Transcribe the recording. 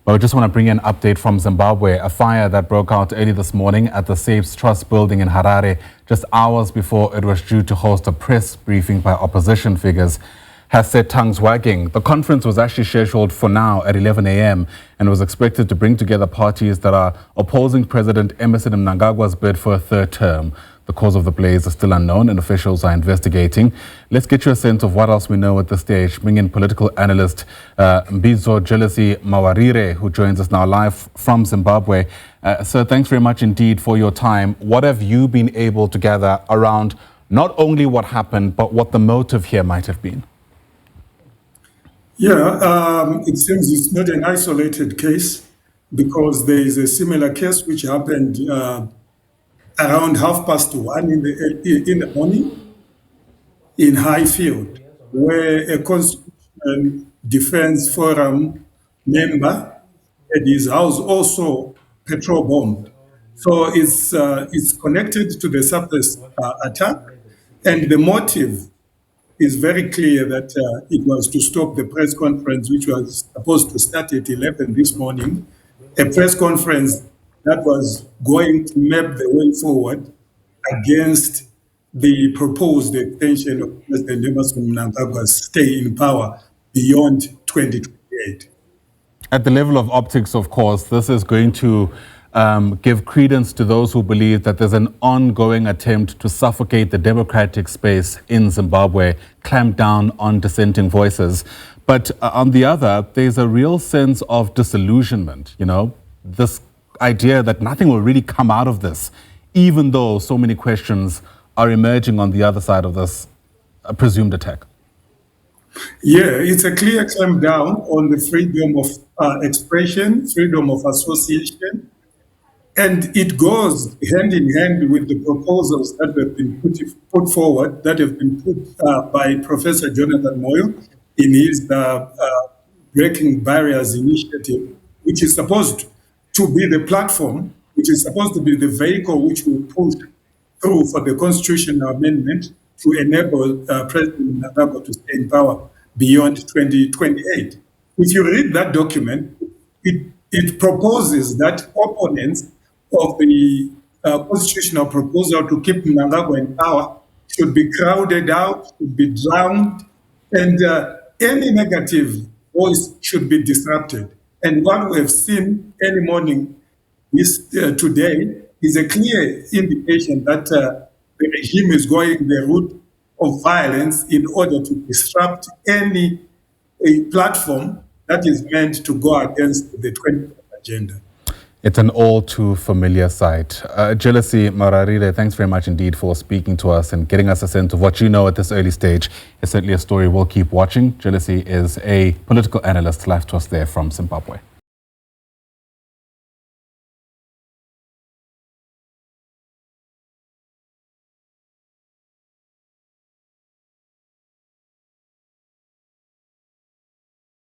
Well, I just want to bring you an update from Zimbabwe. A fire that broke out early this morning at the SAPES Trust building in Harare, just hours before it was due to host a press briefing by opposition figures, has set tongues wagging. The conference was actually scheduled for now at 11 a.m. and was expected to bring together parties that are opposing President Emmerson Mnangagwa's bid for a third term. The cause of the blaze is still unknown and officials are investigating. Let's get you a sense of what else we know at this stage. Bring in political analyst Mbizvo Jealousy Mawarire, who joins us now live from Zimbabwe. Sir, thanks very much indeed for your time. What have you been able to gather around not only what happened, but what the motive here might have been? Yeah, it seems it's not an isolated case, because there is a similar case which happened around 1:30 in the morning in Highfield, where a Constitutional Defense Forum member had his house also petrol bombed. So it's connected to the SAPES attack, and the motive is very clear that it was to stop the press conference, which was supposed to start at 11 this morning, a press conference that was going to map the way forward against the proposed extension of President Emmerson Mnangagwa's stay in power beyond 2028. At the level of optics, of course, this is going to give credence to those who believe that there's an ongoing attempt to suffocate the democratic space in Zimbabwe, clamp down on dissenting voices. But on the other, there's a real sense of disillusionment, this idea that nothing will really come out of this, even though so many questions are emerging on the other side of this presumed attack. Yeah, it's a clear clamp down on the freedom of expression, freedom of association, and it goes hand in hand with the proposals that have been put forward, that have been put by Professor Jonathan Moyo in his Breaking Barriers initiative, which is supposed to be the platform, which is supposed to be the vehicle which will push through for the constitutional amendment to enable President Mnangagwa to stay in power beyond 2028. If you read that document, it proposes that opponents of the constitutional proposal to keep Mnangagwa in power should be crowded out, should be drowned, and any negative voice should be disrupted. And what we have seen early morning today is a clear indication that the regime is going the route of violence in order to disrupt any platform that is meant to go against the 20th agenda. It's an all too familiar sight. Jealousy Mawarire, thanks very much indeed for speaking to us and getting us a sense of what you know at this early stage. It's certainly a story we'll keep watching. Jealousy is a political analyst live to us there from Zimbabwe.